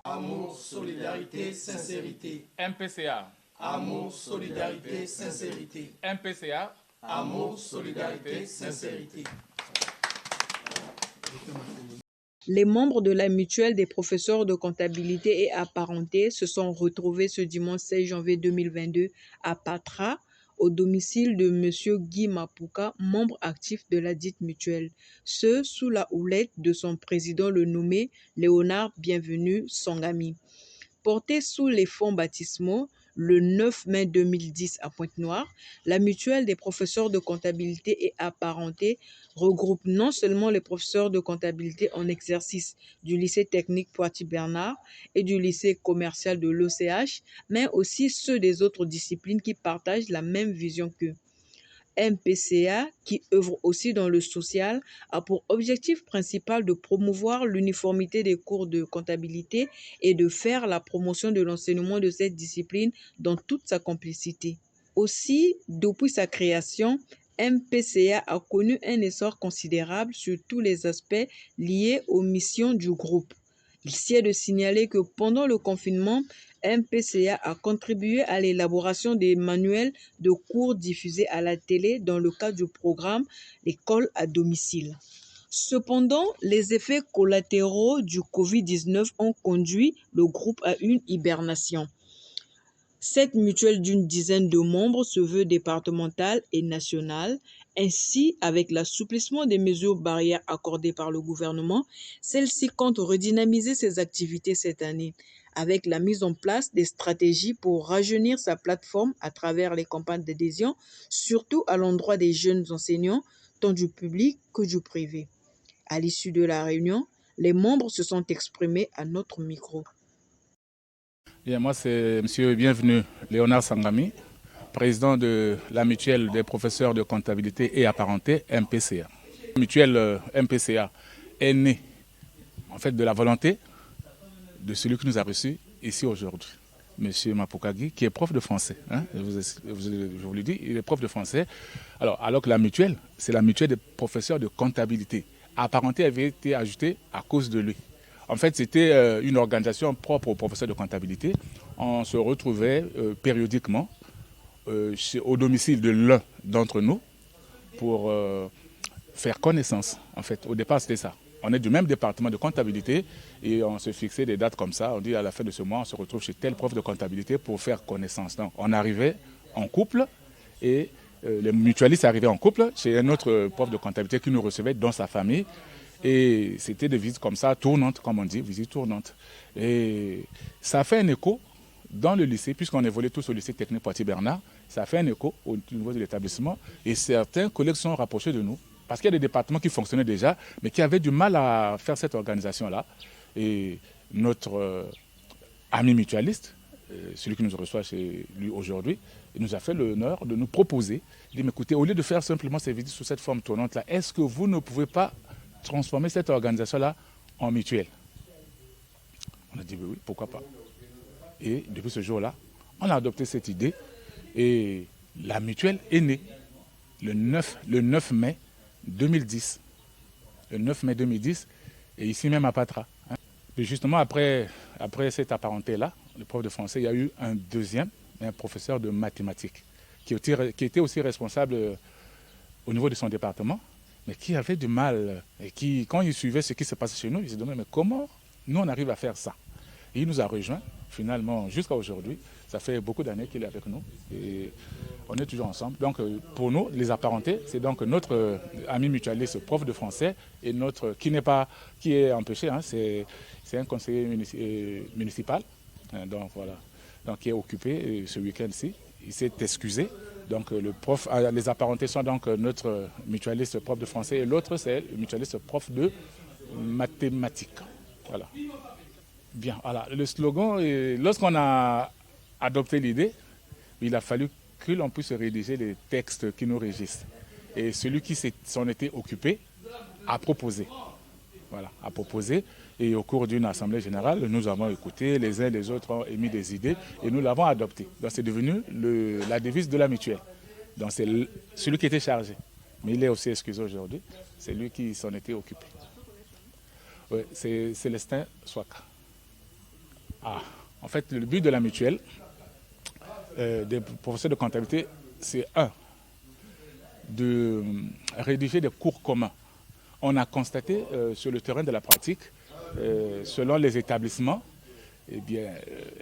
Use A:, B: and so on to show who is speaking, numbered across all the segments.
A: Amour, solidarité, sincérité.
B: MPCA.
A: Amour, solidarité, sincérité.
B: MPCA.
A: Amour, solidarité, sincérité.
C: Les membres de la mutuelle des professeurs de comptabilité et apparentés se sont retrouvés ce dimanche 16 janvier 2022 à Patra, au domicile de M. Guy Mapouka, membre actif de la dite mutuelle. Ce, sous la houlette de son président le nommé Léonard Bienvenu Sangami. Portée sous les fonds baptismaux, le 9 mai 2010 à Pointe-Noire, la mutuelle des professeurs de comptabilité et apparentés regroupe non seulement les professeurs de comptabilité en exercice du lycée technique Poitiers-Bernard et du lycée commercial de l'OCH, mais aussi ceux des autres disciplines qui partagent la même vision qu'eux. MPCA, qui œuvre aussi dans le social, a pour objectif principal de promouvoir l'uniformité des cours de comptabilité et de faire la promotion de l'enseignement de cette discipline dans toute sa complicité. Aussi, depuis sa création, MPCA a connu un essor considérable sur tous les aspects liés aux missions du groupe. Il sied de signaler que pendant le confinement, MPCA a contribué à l'élaboration des manuels de cours diffusés à la télé dans le cadre du programme L'école à domicile. Cependant, les effets collatéraux du Covid-19 ont conduit le groupe à une hibernation. Cette mutuelle d'une dizaine de membres se veut départementale et nationale. Ainsi, avec l'assouplissement des mesures barrières accordées par le gouvernement, celle-ci compte redynamiser ses activités cette année, avec la mise en place des stratégies pour rajeunir sa plateforme à travers les campagnes d'adhésion, surtout à l'endroit des jeunes enseignants, tant du public que du privé. À l'issue de la réunion, les membres se sont exprimés à notre micro.
B: Bien, moi, c'est M. Bienvenu Léonard Sangami, président de la mutuelle des professeurs de comptabilité et apparentés, MPCA. La mutuelle MPCA est née en fait, de la volonté de celui qui nous a reçus ici aujourd'hui, M. Mapouka Guy, qui est prof de français. Hein, je vous le dis, il est prof de français. Alors que la mutuelle, c'est la mutuelle des professeurs de comptabilité. Apparenté avait été ajoutée à cause de lui. En fait, c'était une organisation propre aux professeurs de comptabilité. On se retrouvait périodiquement au domicile de l'un d'entre nous pour faire connaissance. En fait, au départ, c'était ça. On est du même département de comptabilité et on se fixait des dates comme ça. On dit à la fin de ce mois, on se retrouve chez tel prof de comptabilité pour faire connaissance. Donc, on arrivait en couple et les mutualistes arrivaient en couple chez un autre prof de comptabilité qui nous recevait dans sa famille. Et c'était des visites comme ça, tournantes, comme on dit, visites tournantes. Et ça a fait un écho dans le lycée, puisqu'on évoluait tous au lycée technique Poitiers-Bernard, ça a fait un écho au niveau de l'établissement. Et certains collègues sont rapprochés de nous, parce qu'il y a des départements qui fonctionnaient déjà, mais qui avaient du mal à faire cette organisation-là. Et notre ami mutualiste, celui qui nous reçoit chez lui aujourd'hui, il nous a fait l'honneur de nous proposer, il dit, mais écoutez, au lieu de faire simplement ces visites sous cette forme tournante-là, est-ce que vous ne pouvez pas transformer cette organisation-là en mutuelle? On a dit oui, pourquoi pas. Et depuis ce jour-là, on a adopté cette idée et la mutuelle est née le 9 mai 2010. Le 9 mai 2010, et ici même à Patra. Et justement, après cette apparenté-là, le prof de français, il y a eu un deuxième, un professeur de mathématiques, qui était aussi responsable au niveau de son département, mais qui avait du mal, et qui, quand il suivait ce qui se passait chez nous, il se demandait, mais comment nous on arrive à faire ça? Et il nous a rejoints, finalement, jusqu'à aujourd'hui. Ça fait beaucoup d'années qu'il est avec nous, et on est toujours ensemble. Donc, pour nous, les apparentés, c'est donc notre ami mutualiste, prof de français, et notre, qui est empêché, hein, c'est un conseiller municipal, donc voilà, donc qui est occupé ce week-end-ci. Il s'est excusé. Donc les apparentés sont donc notre mutualiste prof de français et l'autre c'est le mutualiste prof de mathématiques. Voilà. Bien, voilà. Le slogan, lorsqu'on a adopté l'idée, il a fallu que l'on puisse rédiger les textes qui nous régissent. Et celui qui s'en était occupé a proposé. Voilà, a proposé. Et au cours d'une assemblée générale, nous avons écouté, les uns et les autres ont émis des idées et nous l'avons adopté. Donc c'est devenu la devise de la mutuelle. Donc c'est celui qui était chargé. Mais il est aussi excusé aujourd'hui. C'est lui qui s'en était occupé. Oui, c'est Célestin Swaka. En fait, le but de la mutuelle des professeurs de comptabilité, c'est de rédiger des cours communs. On a constaté sur le terrain de la pratique, selon les établissements, eh bien,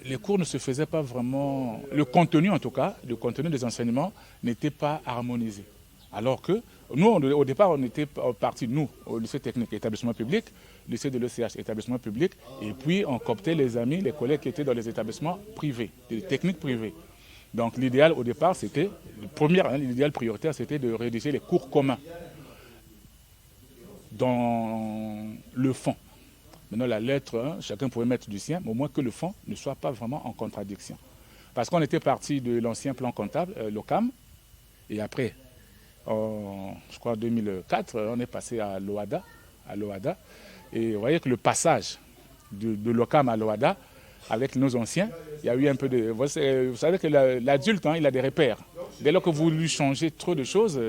B: les cours ne se faisaient pas vraiment, le contenu en tout cas, le contenu des enseignements n'était pas harmonisé. Alors que nous, au départ, on était partis, nous, au lycée technique, établissement public, lycée de l'ECH, établissement public, et puis on cooptait les amis, les collègues qui étaient dans les établissements privés, les techniques privées. Donc l'idéal au départ, c'était, l'idéal prioritaire, c'était de rédiger les cours communs dans le fond. Maintenant, la lettre, chacun pouvait mettre du sien, mais au moins que le fond ne soit pas vraiment en contradiction. Parce qu'on était parti de l'ancien plan comptable, l'OCAM, et après, je crois en 2004, on est passé à l'OADA. Et vous voyez que le passage de l'OCAM à l'OADA, avec nos anciens, il y a eu un peu de... Vous savez que l'adulte, il a des repères. Dès lors que vous lui changez trop de choses,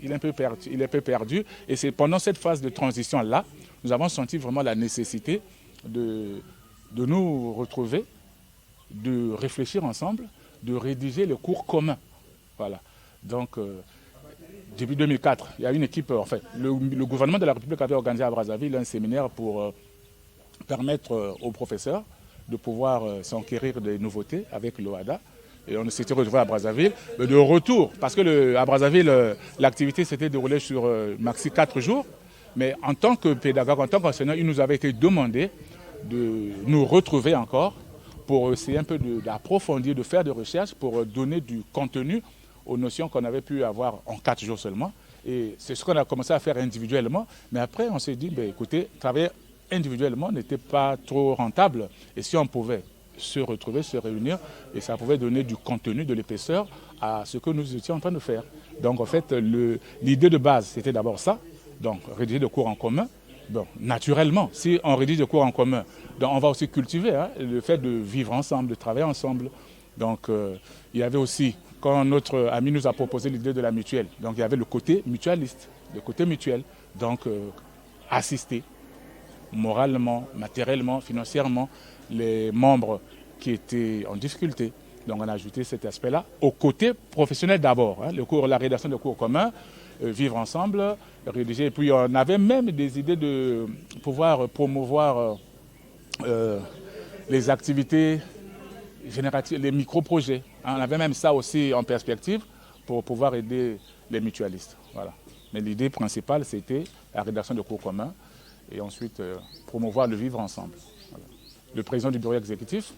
B: il est un peu perdu. Et c'est pendant cette phase de transition-là, nous avons senti vraiment la nécessité de nous retrouver, de réfléchir ensemble, de rédiger le cours commun. Voilà. Donc, depuis 2004, il y a une équipe, en fait, le gouvernement de la République avait organisé à Brazzaville un séminaire pour permettre aux professeurs de pouvoir s'enquérir des nouveautés avec l'OADA. Et on s'était retrouvé à Brazzaville. Mais de retour, parce que à Brazzaville, l'activité s'était déroulée sur maxi 4 jours. Mais en tant que pédagogue, en tant qu'enseignant, il nous avait été demandé de nous retrouver encore pour essayer un peu d'approfondir, de faire des recherches pour donner du contenu aux notions qu'on avait pu avoir en 4 jours seulement. Et c'est ce qu'on a commencé à faire individuellement. Mais après, on s'est dit, écoutez, travailler individuellement n'était pas trop rentable. Et si on pouvait se retrouver, se réunir, et ça pouvait donner du contenu, de l'épaisseur à ce que nous étions en train de faire. Donc en fait, l'idée de base, c'était d'abord ça. Donc rédiger des cours en commun. Bon, naturellement, si on rédige des cours en commun, donc on va aussi cultiver le fait de vivre ensemble, de travailler ensemble. Donc il y avait aussi, quand notre ami nous a proposé l'idée de la mutuelle, donc il y avait le côté mutualiste, le côté mutuel, donc assister moralement, matériellement, financièrement, les membres qui étaient en difficulté. Donc on a ajouté cet aspect-là au côté professionnel d'abord, la rédaction de cours communs, vivre ensemble, rédiger. Et puis on avait même des idées de pouvoir promouvoir les activités génératives, les micro-projets. On avait même ça aussi en perspective pour pouvoir aider les mutualistes. Voilà. Mais l'idée principale, c'était la rédaction de cours communs et ensuite promouvoir le vivre ensemble. Voilà. Le président du bureau exécutif,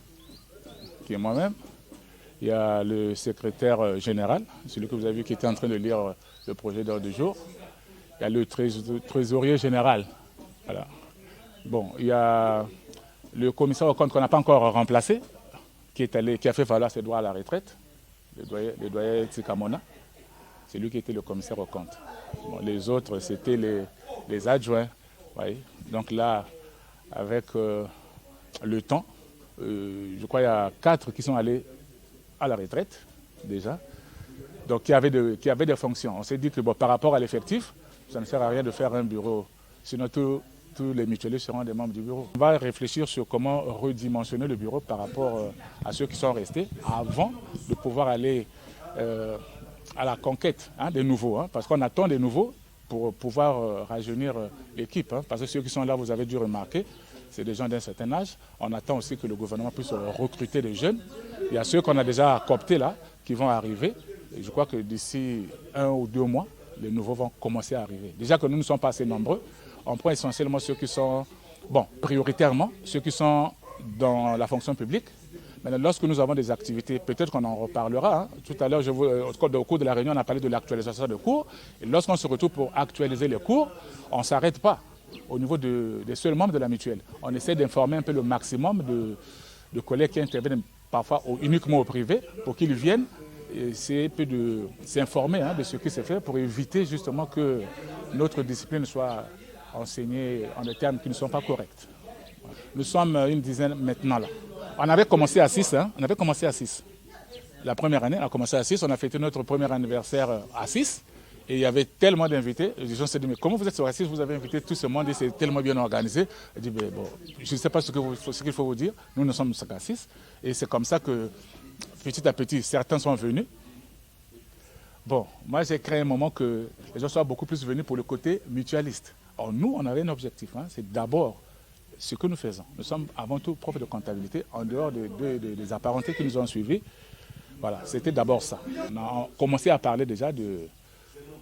B: qui est moi-même, il y a le secrétaire général, celui que vous avez vu qui était en train de lire le projet d'ordre du jour. Il y a le trésorier général. Voilà. Bon, il y a le commissaire au compte qu'on n'a pas encore remplacé, qui a fait valoir ses droits à la retraite, le doyen Tsikamona. C'est lui qui était le commissaire au compte. Bon, les autres, c'était les adjoints. Voyez. Donc là, avec le temps, je crois qu'il y a 4 qui sont allés à la retraite, déjà, donc qui avaient des fonctions. On s'est dit que par rapport à l'effectif, ça ne sert à rien de faire un bureau, sinon tous les mutualistes seront des membres du bureau. On va réfléchir sur comment redimensionner le bureau par rapport à ceux qui sont restés avant de pouvoir aller à la conquête des nouveaux, parce qu'on attend des nouveaux pour pouvoir rajeunir l'équipe, parce que ceux qui sont là, vous avez dû remarquer, c'est des gens d'un certain âge. On attend aussi que le gouvernement puisse recruter des jeunes. Il y a ceux qu'on a déjà cooptés là, qui vont arriver. Et je crois que d'ici 1 ou 2 mois, les nouveaux vont commencer à arriver. Déjà que nous ne sommes pas assez nombreux, on prend essentiellement ceux qui sont, prioritairement, ceux qui sont dans la fonction publique. Maintenant, lorsque nous avons des activités, peut-être qu'on en reparlera. Tout à l'heure, au cours de la réunion, on a parlé de l'actualisation des cours. Et lorsqu'on se retrouve pour actualiser les cours, on ne s'arrête pas au niveau des seuls membres de la mutuelle. On essaie d'informer un peu le maximum de collègues qui interviennent parfois uniquement au privé pour qu'ils viennent essayer de s'informer de ce qui se fait pour éviter justement que notre discipline soit enseignée en des termes qui ne sont pas corrects. Nous sommes une dizaine maintenant là. On avait commencé à 6, La première année, on a commencé à 6, on a fêté notre premier anniversaire à 6. Et il y avait tellement d'invités. Les gens se disent, mais comment vous êtes sur Assis, vous avez invité tout ce monde et c'est tellement bien organisé. Je dis, bon, je ne sais pas ce qu'il faut vous dire. Nous sommes sur Assis. Et c'est comme ça que, petit à petit, certains sont venus. Bon, moi j'ai créé un moment que les gens soient beaucoup plus venus pour le côté mutualiste. Or, nous, on avait un objectif. C'est d'abord ce que nous faisons. Nous sommes avant tout profs de comptabilité, en dehors des apparentés qui nous ont suivis. Voilà, c'était d'abord ça. On a commencé à parler déjà de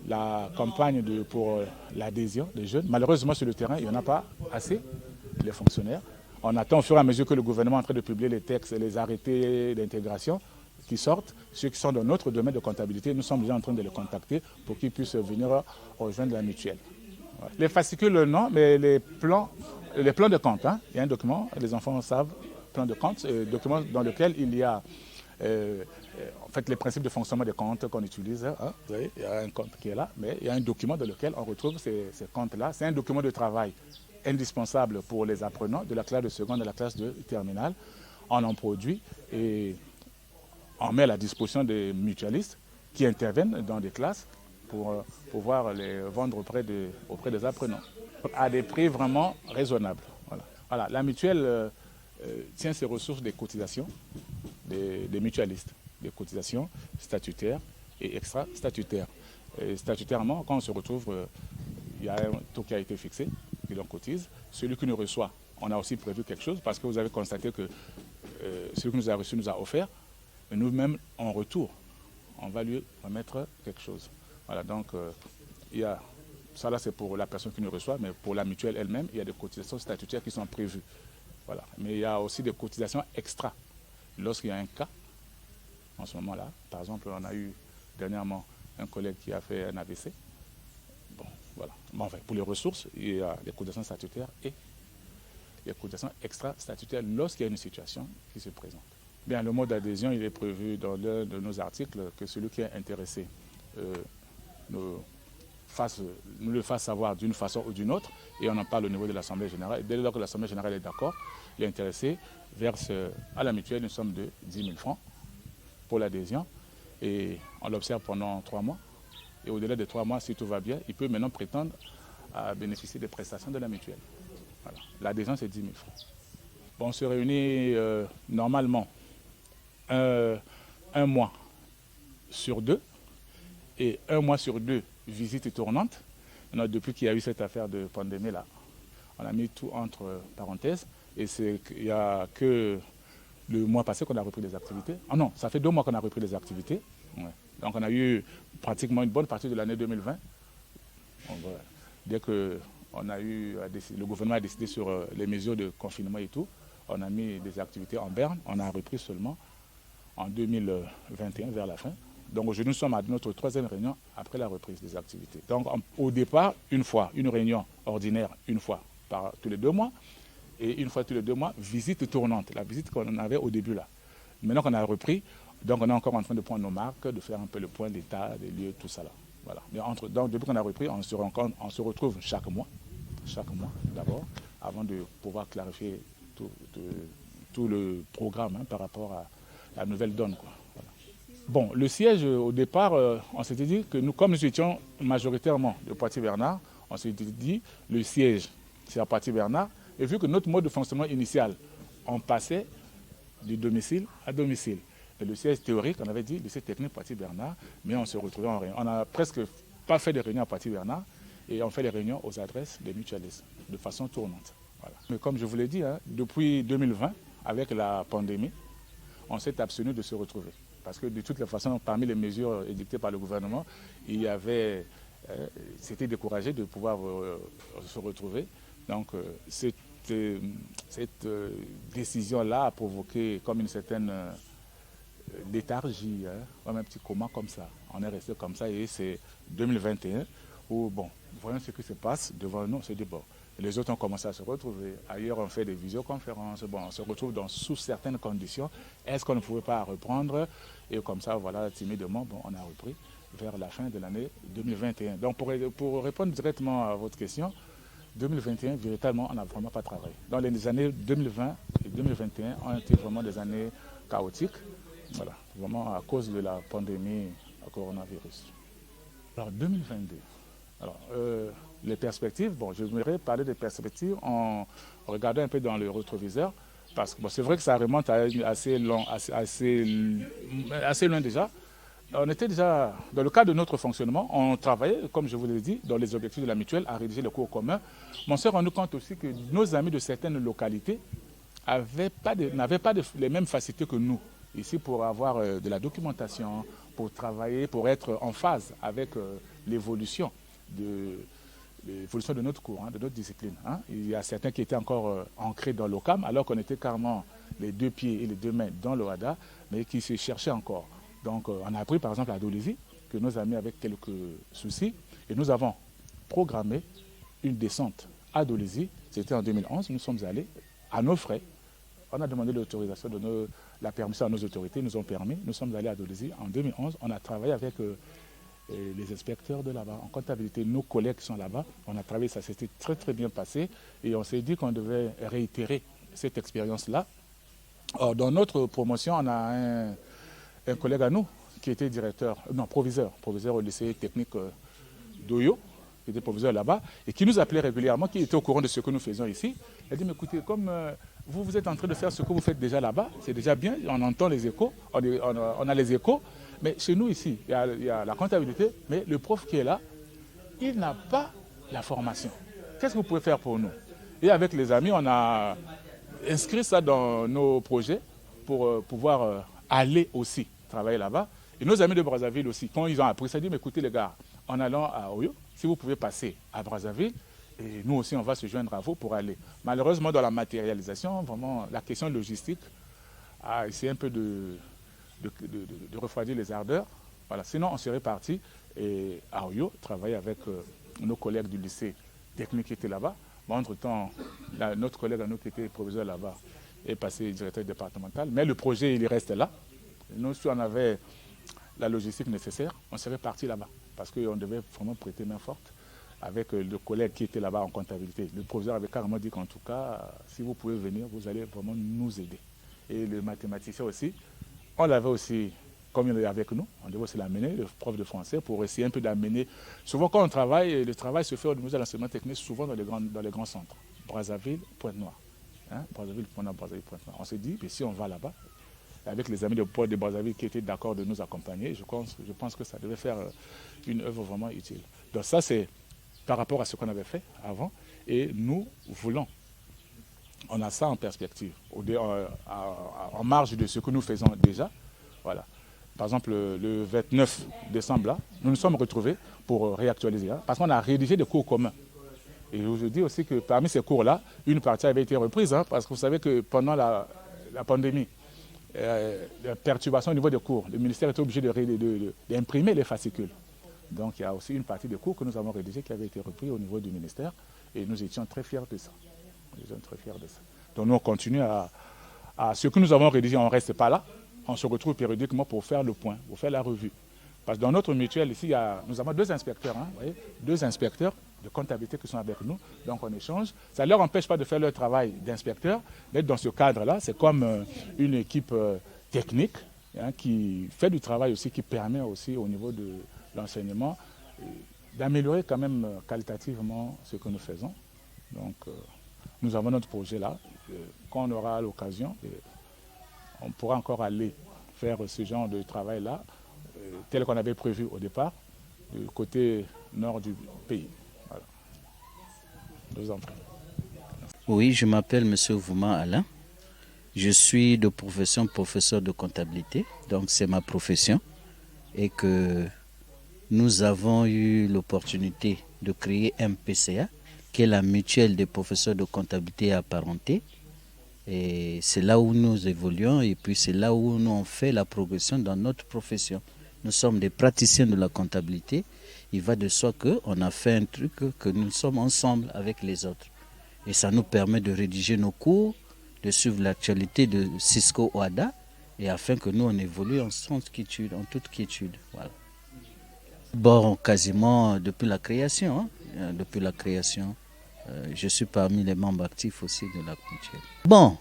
B: la campagne pour l'adhésion des jeunes. Malheureusement, sur le terrain, il n'y en a pas assez, les fonctionnaires. On attend au fur et à mesure que le gouvernement est en train de publier les textes et les arrêtés d'intégration qui sortent. Ceux qui sont dans notre domaine de comptabilité, nous sommes déjà en train de les contacter pour qu'ils puissent venir rejoindre la mutuelle. Les fascicules, non, mais les plans de compte. Il y a un document, les enfants savent, plan de compte, document dans lequel il y a en fait, les principes de fonctionnement des comptes qu'on utilise. Vous voyez, il y a un compte qui est là, mais il y a un document dans lequel on retrouve ces comptes-là. C'est un document de travail indispensable pour les apprenants de la classe de seconde à la classe de terminale. On en produit et on met à la disposition des mutualistes qui interviennent dans des classes pour pouvoir les vendre auprès des apprenants à des prix vraiment raisonnables. Voilà. La mutuelle tient ses ressources des cotisations des mutualistes, des cotisations statutaires et extra-statutaires. Statutairement, quand on se retrouve, il y a un taux qui a été fixé, qui l'on cotise. Celui qui nous reçoit, on a aussi prévu quelque chose parce que vous avez constaté que celui qui nous a reçu nous a offert, mais nous-mêmes, en retour, on va lui remettre quelque chose. Voilà, donc il y a, ça là c'est pour la personne qui nous reçoit, mais pour la mutuelle elle-même, il y a des cotisations statutaires qui sont prévues. Voilà. Mais il y a aussi des cotisations extra. Lorsqu'il y a un cas, en ce moment-là, par exemple, on a eu dernièrement un collègue qui a fait un AVC. Bon, voilà. Bon, enfin, pour les ressources, il y a les cotisations statutaires et les cotisations extra-statutaires lorsqu'il y a une situation qui se présente. Bien, le mode d'adhésion, il est prévu dans l'un de nos articles que celui qui est intéressé nous le fasse savoir d'une façon ou d'une autre, et on en parle au niveau de l'Assemblée générale. Et dès lors que l'Assemblée générale est d'accord, l'intéressé verse à la mutuelle une somme de 10 000 francs pour l'adhésion, et on l'observe pendant 3 mois. Et au-delà des 3 mois, si tout va bien, il peut maintenant prétendre à bénéficier des prestations de la mutuelle. Voilà. L'adhésion, c'est 10 000 francs. Bon, on se réunit normalement un mois sur 2, et 1 mois sur 2, visite tournante. Maintenant, depuis qu'il y a eu cette affaire de pandémie là, on a mis tout entre parenthèses, et il n'y a que le mois passé qu'on a repris les activités. Ah non, ça fait 2 mois qu'on a repris les activités. Ouais. Donc on a eu pratiquement une bonne partie de l'année 2020. Donc, voilà. Dès que le gouvernement a décidé sur les mesures de confinement et tout, on a mis des activités en berne. On a repris seulement en 2021, vers la fin. Donc aujourd'hui, nous sommes à notre 3e réunion après la reprise des activités. Donc au départ, une réunion ordinaire, une fois tous les 2 mois, et une fois tous les 2 mois, visite tournante, la visite qu'on avait au début là. Maintenant qu'on a repris, donc on est encore en train de prendre nos marques, de faire un peu le point d'état, des lieux, tout ça là. Voilà. Mais donc depuis qu'on a repris, on se retrouve chaque mois d'abord, avant de pouvoir clarifier tout le programme par rapport à la nouvelle donne, quoi. Voilà. Bon, le siège, au départ, on s'était dit que nous, comme nous étions majoritairement de Poitiers-Bernard, on s'était dit le siège, c'est à Poitiers-Bernard. Et vu que notre mode de fonctionnement initial, on passait du domicile à domicile. Et le siège théorique, on avait dit lycée technique Poitiers-Bernard, mais on se retrouvait en réunion. On n'a presque pas fait de réunions à Poitiers-Bernard, et on fait les réunions aux adresses des mutualistes, de façon tournante. Voilà. Mais comme je vous l'ai dit, depuis 2020, avec la pandémie, on s'est abstenu de se retrouver. Parce que de toutes les façons, parmi les mesures édictées par le gouvernement, c'était découragé de pouvoir se retrouver. Donc cette décision-là a provoqué comme une certaine léthargie, comme un petit coma comme ça. On est resté comme ça et c'est 2021 où, bon, voyons ce qui se passe devant nous, on se dit, bon, les autres ont commencé à se retrouver. Ailleurs, on fait des visioconférences. Bon, on se retrouve sous certaines conditions. Est-ce qu'on ne pouvait pas reprendre? Et comme ça, voilà, timidement, bon, on a repris vers la fin de l'année 2021. Donc, pour répondre directement à votre question, 2021, véritablement, on n'a vraiment pas travaillé. Dans les années 2020 et 2021 ont été vraiment des années chaotiques. Voilà, vraiment à cause de la pandémie à coronavirus. Alors 2022. Alors, les perspectives, bon, je voudrais parler des perspectives en regardant un peu dans le rétroviseur, parce que bon, c'est vrai que ça remonte à assez loin déjà. On était déjà, dans le cadre de notre fonctionnement, on travaillait, comme je vous l'ai dit, dans les objectifs de la mutuelle, à rédiger les cours communs. Mais on s'est rendu compte aussi que nos amis de certaines localités n'avaient pas les mêmes facilités que nous, ici, pour avoir de la documentation, pour travailler, pour être en phase avec l'évolution de notre cours, de notre discipline. Il y a certains qui étaient encore ancrés dans l'OCAM, alors qu'on était carrément les deux pieds et les deux mains dans l'OADA, mais qui se cherchaient encore. Donc on a appris par exemple à Dolisie que nos amis avaient quelques soucis et nous avons programmé une descente à Dolisie. C'était en 2011, nous sommes allés à nos frais. On a demandé l'autorisation, la permission à nos autorités, ils nous ont permis. Nous sommes allés à Dolisie en 2011. On a travaillé avec les inspecteurs de là-bas, en comptabilité, nos collègues qui sont là-bas. On a travaillé, ça s'était très très bien passé et on s'est dit qu'on devait réitérer cette expérience-là. Dans notre promotion, on a un collègue à nous qui était proviseur au lycée technique d'Oyo, qui était proviseur là-bas, et qui nous appelait régulièrement, qui était au courant de ce que nous faisons ici. Il a dit, mais écoutez, comme vous êtes en train de faire ce que vous faites déjà là-bas, c'est déjà bien, on entend les échos, on a les échos, mais chez nous ici, il y a la comptabilité, mais le prof qui est là, il n'a pas la formation. Qu'est-ce que vous pouvez faire pour nous? Et avec les amis, on a inscrit ça dans nos projets pour pouvoir aller aussi travailler là-bas. Et nos amis de Brazzaville aussi, quand ils ont appris ça, ils disent, mais écoutez les gars, en allant à Oyo, si vous pouvez passer à Brazzaville, et nous aussi on va se joindre à vous pour aller. Malheureusement, dans la matérialisation, vraiment, la question logistique a essayé un peu de refroidir les ardeurs. Voilà. Sinon, on serait parti à Oyo, travailler avec nos collègues du lycée technique qui étaient là-bas. Bon, entre-temps, notre collègue à nous qui était proviseur là-bas est passé directeur départemental. Mais le projet, il reste là. Nous, si on avait la logistique nécessaire, on serait parti là-bas. Parce qu'on devait vraiment prêter main forte avec le collègue qui était là-bas en comptabilité. Le professeur avait carrément dit qu'en tout cas, si vous pouvez venir, vous allez vraiment nous aider. Et le mathématicien aussi, on l'avait aussi, comme il est avec nous, on devait aussi l'amener, le prof de français, pour essayer un peu d'amener. Souvent, quand on travaille, le travail se fait au niveau de l'enseignement technique, souvent dans les grands centres. Brazzaville, Pointe-Noire. Brazzaville, Pointe-Noire, Brazzaville, Pointe-Noire. On s'est dit, si on va là-bas, avec les amis de Port de Brazzaville qui étaient d'accord de nous accompagner, je pense que ça devait faire une œuvre vraiment utile. Donc ça, c'est par rapport à ce qu'on avait fait avant. Et nous voulons, on a ça en perspective, en marge de ce que nous faisons déjà. Voilà. Par exemple, le 29 décembre, là, nous nous sommes retrouvés pour réactualiser, parce qu'on a rédigé des cours communs. Et je vous dis aussi que parmi ces cours-là, une partie avait été reprise, parce que vous savez que pendant la pandémie, la perturbation au niveau des cours, le ministère était obligé d'imprimer les fascicules. Donc il y a aussi une partie des cours que nous avons rédigés qui avait été repris au niveau du ministère et nous étions très fiers de ça. Donc nous on continue à ce que nous avons rédigé, on ne reste pas là, on se retrouve périodiquement pour faire le point, pour faire la revue. Parce que dans notre mutuelle ici, nous avons deux inspecteurs, vous voyez, deux inspecteurs de comptabilité qui sont avec nous, donc on échange. Ça ne leur empêche pas de faire leur travail d'inspecteur, d'être dans ce cadre-là. C'est comme une équipe technique qui fait du travail aussi, qui permet aussi au niveau de l'enseignement d'améliorer quand même qualitativement ce que nous faisons. Donc nous avons notre projet là. Quand on aura l'occasion, on pourra encore aller faire ce genre de travail-là, tel qu'on avait prévu au départ, du côté nord du pays. Voilà. Je vous en prie.
D: Oui, je m'appelle M. Vouma Alain. Je suis de profession professeur de comptabilité, donc c'est ma profession. Et que nous avons eu l'opportunité de créer MPCA, qui est la mutuelle des professeurs de comptabilité apparentés. Et c'est là où nous évoluons et puis c'est là où nous on fait la progression dans notre profession. Nous sommes des praticiens de la comptabilité. Il va de soi qu'on a fait un truc que nous sommes ensemble avec les autres. Et ça nous permet de rédiger nos cours, de suivre l'actualité de Cisco OADA, et afin que nous on évolue en toute quiétude. Voilà. Bon, quasiment depuis la création. Je suis parmi les membres actifs aussi de la mutuelle. Bon,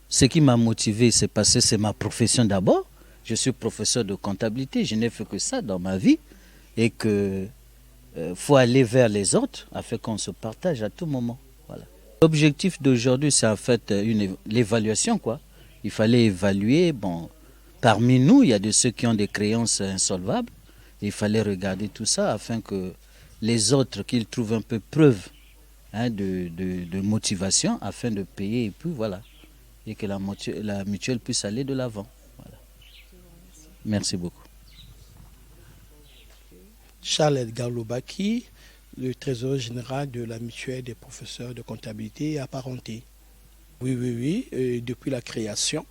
D: ce qui m'a motivé, c'est parce que c'est ma profession d'abord. je suis professeur de comptabilité, je n'ai fait que ça dans ma vie et que faut aller vers les autres afin qu'on se partage à tout moment. Voilà. L'objectif d'aujourd'hui, c'est en fait l'évaluation, quoi. Il fallait évaluer, bon, parmi nous, il y a de ceux qui ont des créances insolvables. Il fallait regarder tout ça afin que les autres, qu'ils trouvent un peu preuve de motivation afin de payer et puis voilà. Et que la mutuelle puisse aller de l'avant. Voilà. Merci beaucoup.
E: Charles Edgar Lobaki, le trésorier général de la mutuelle des professeurs de comptabilité et apparentés. Oui. Depuis la création,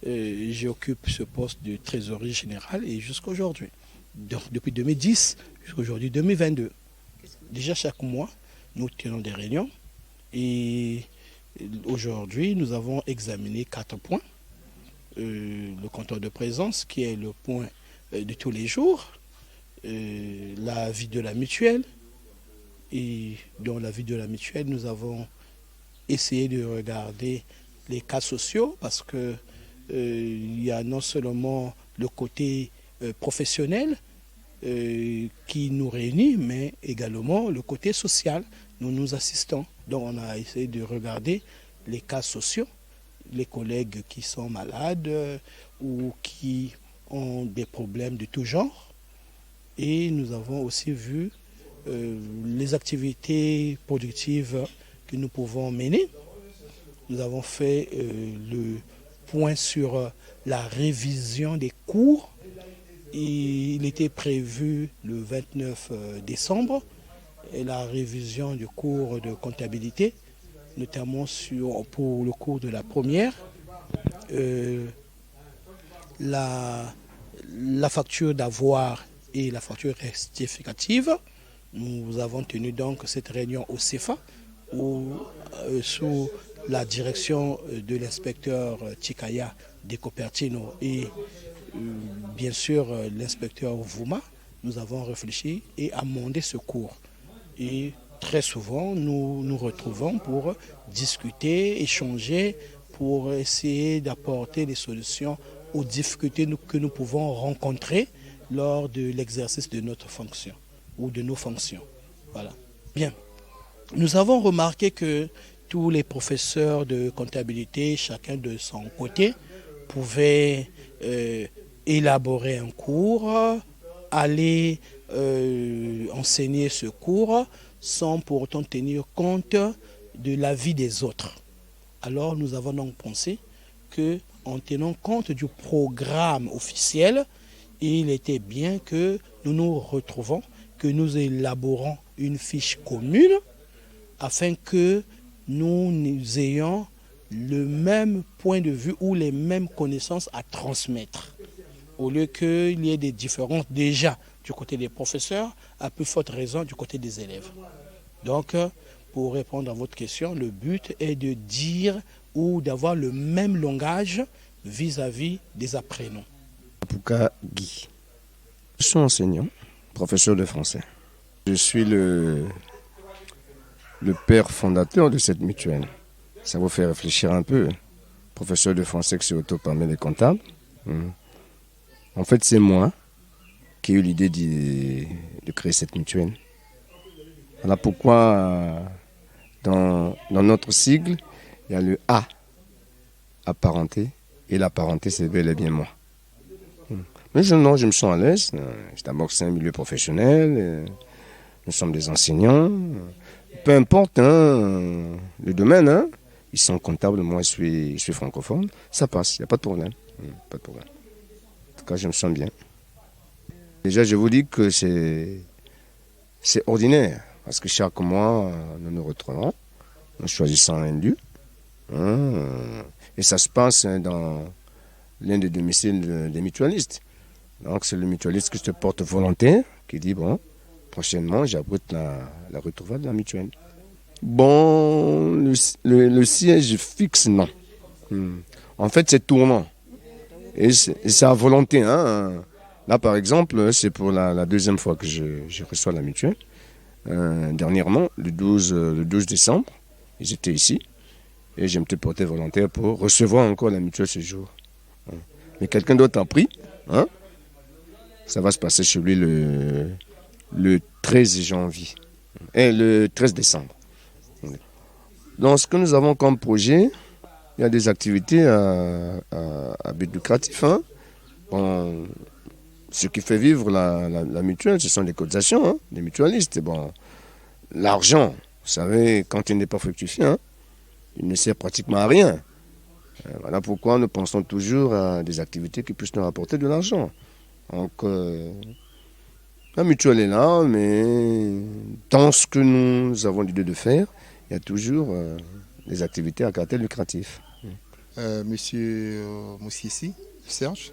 E: j'occupe ce poste de trésorier général et jusqu'à aujourd'hui. Donc, depuis 2010 jusqu'à aujourd'hui 2022. Déjà chaque mois, nous tenons des réunions et aujourd'hui, nous avons examiné 4 points. Le compteur de présence, qui est le point de tous les jours. La vie de la mutuelle. Et dans la vie de la mutuelle, nous avons essayé de regarder les cas sociaux parce que il y a non seulement le côté professionnel qui nous réunit, mais également le côté social. Nous assistons. Donc on a essayé de regarder les cas sociaux, les collègues qui sont malades ou qui ont des problèmes de tout genre. Et nous avons aussi vu les activités productives que nous pouvons mener. Nous avons fait le point sur la révision des cours. Il était prévu le 29 décembre et la révision du cours de comptabilité, notamment pour le cours de la première. La facture d'avoir et la facture rectificative. Nous avons tenu donc cette réunion au CEFA sous la direction de l'inspecteur Chikaya de Copertino et bien sûr l'inspecteur Vouma. Nous avons réfléchi et amendé ce cours. Et très souvent, nous nous retrouvons pour discuter, échanger, pour essayer d'apporter des solutions aux difficultés que nous pouvons rencontrer lors de l'exercice de notre fonction ou de nos fonctions. Voilà. Bien. Nous avons remarqué que tous les professeurs de comptabilité, chacun de son côté, pouvaient élaborer un cours, aller enseigner ce cours sans pour autant tenir compte de l'avis des autres. Alors nous avons donc pensé qu'en tenant compte du programme officiel, il était bien que nous nous retrouvons, que nous élaborons une fiche commune afin que nous ayons le même point de vue ou les mêmes connaissances à transmettre. Au lieu qu'il y ait des différences déjà du côté des professeurs, à plus forte raison du côté des élèves. Donc, pour répondre à votre question, le but est de dire ou d'avoir le même langage vis-à-vis des apprenants.
F: Apuka Guy. Je suis enseignant, professeur de français. Je suis le père fondateur de cette mutuelle. Ça vous fait réfléchir un peu. Professeur de français qui s'est auto-parmi les comptables. En fait, c'est moi qui ai eu l'idée de créer cette mutuelle. Voilà pourquoi dans notre sigle, il y a le A, apparenté, et l'apparenté, c'est bel et bien moi. Mais je me sens à l'aise. D'abord, c'est un milieu professionnel. Nous sommes des enseignants. Peu importe le domaine. Ils sont comptables, moi je suis francophone. Ça passe, il n'y a pas de problème. Pas de problème. En tout cas, je me sens bien. Déjà, je vous dis que c'est ordinaire. Parce que chaque mois, nous nous retrouvons. Nous choisissons un lieu. Et ça se passe dans l'un des domiciles des mutualistes. Donc, c'est le mutualiste qui se porte volontaire, qui dit, bon, prochainement, j'abrite la retrouvaille de la mutuelle. Bon, le siège fixe, non. En fait, c'est tournant. Et c'est à volonté. Là, par exemple, c'est pour la deuxième fois que je reçois la mutuelle. Dernièrement, le 12 décembre, ils étaient ici. Et je m'étais porté volontaire pour recevoir encore la mutuelle ce jour. Mais quelqu'un d'autre a pris. Hein? Ça va se passer chez lui le 13 janvier. Et le 13 décembre. Dans ce que nous avons comme projet, il y a des activités à but lucratif. Hein? Bon, ce qui fait vivre la mutuelle, ce sont les cotisations, hein, des mutualistes. Bon, l'argent, vous savez, quand il n'est pas fructifié, hein, il ne sert pratiquement à rien. Voilà pourquoi nous pensons toujours à des activités qui puissent nous rapporter de l'argent. Donc, la mutuelle est là, mais dans ce que nous avons l'idée de faire, il y a toujours des activités à caractère lucratif.
G: Monsieur Moussiessi, Serge,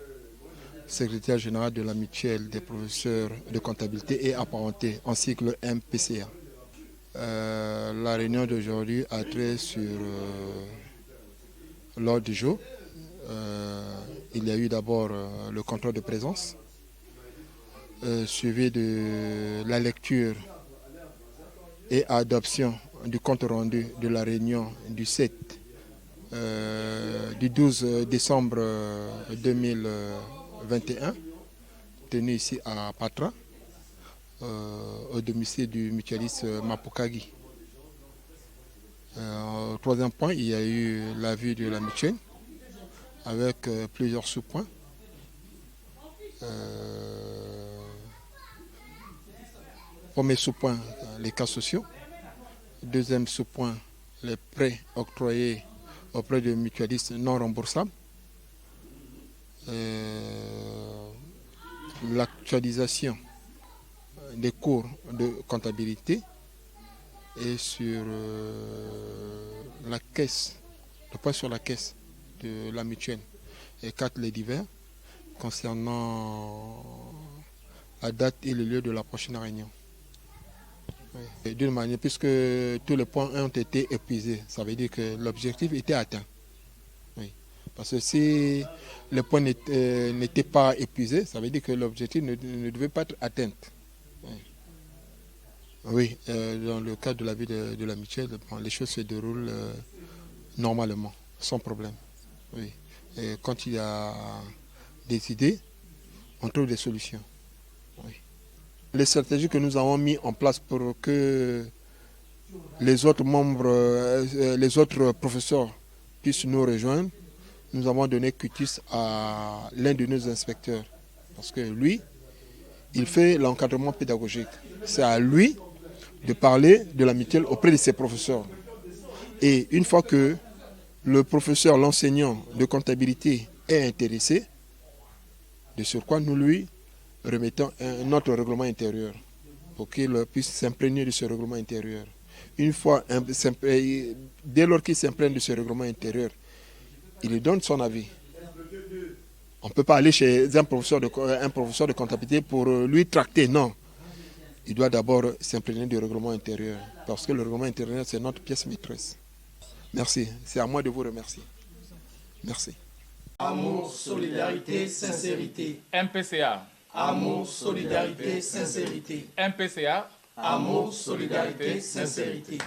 G: secrétaire général de la mutuelle des professeurs de comptabilité et apparentés, en cycle MPCA. La réunion d'aujourd'hui a trait sur l'ordre du jour. Il y a eu d'abord le contrôle de présence, suivi de la lecture et adoption du compte rendu de la réunion du 12 décembre 2021, tenue ici à Patra, au domicile du mutualiste Mapokagi. Au troisième point, il y a eu la vue de la mutuelle avec plusieurs sous-points. Premier sous-point, les cas sociaux. Deuxième sous-point, les prêts octroyés auprès de mutualistes non remboursables. L'actualisation des cours de comptabilité et sur la caisse, le point sur la caisse de la mutuelle et 4 les divers concernant la date et le lieu de la prochaine réunion. D'une manière, puisque tous les points ont été épuisés, ça veut dire que l'objectif était atteint. Oui. Parce que si les points n'étaient pas épuisés, ça veut dire que l'objectif ne devait pas être atteint. Oui, dans le cadre de la vie de la mutuelle, les choses se déroulent normalement, sans problème. Oui. Et quand il y a des idées, on trouve des solutions. Oui. Les stratégies que nous avons mises en place pour que les autres membres, les autres professeurs puissent nous rejoindre, nous avons donné cutis à l'un de nos inspecteurs. Parce que lui, il fait l'encadrement pédagogique. C'est à lui de parler de la mutuelle auprès de ses professeurs. Et une fois que le professeur, l'enseignant de comptabilité est intéressé, de surcroît, nous lui remettons notre règlement intérieur pour qu'il puisse s'imprégner de ce règlement intérieur. Une fois, dès lors qu'il s'imprègne de ce règlement intérieur, il lui donne son avis. On ne peut pas aller chez un professeur de comptabilité pour lui tracter, non. Il doit d'abord s'imprégner du règlement intérieur, parce que le règlement intérieur, c'est notre pièce maîtresse. Merci, c'est à moi de vous remercier. Merci.
A: Amour, solidarité, sincérité.
B: MPCA.
A: Amour, solidarité, sincérité.
B: MPCA.
A: Amour, solidarité, sincérité.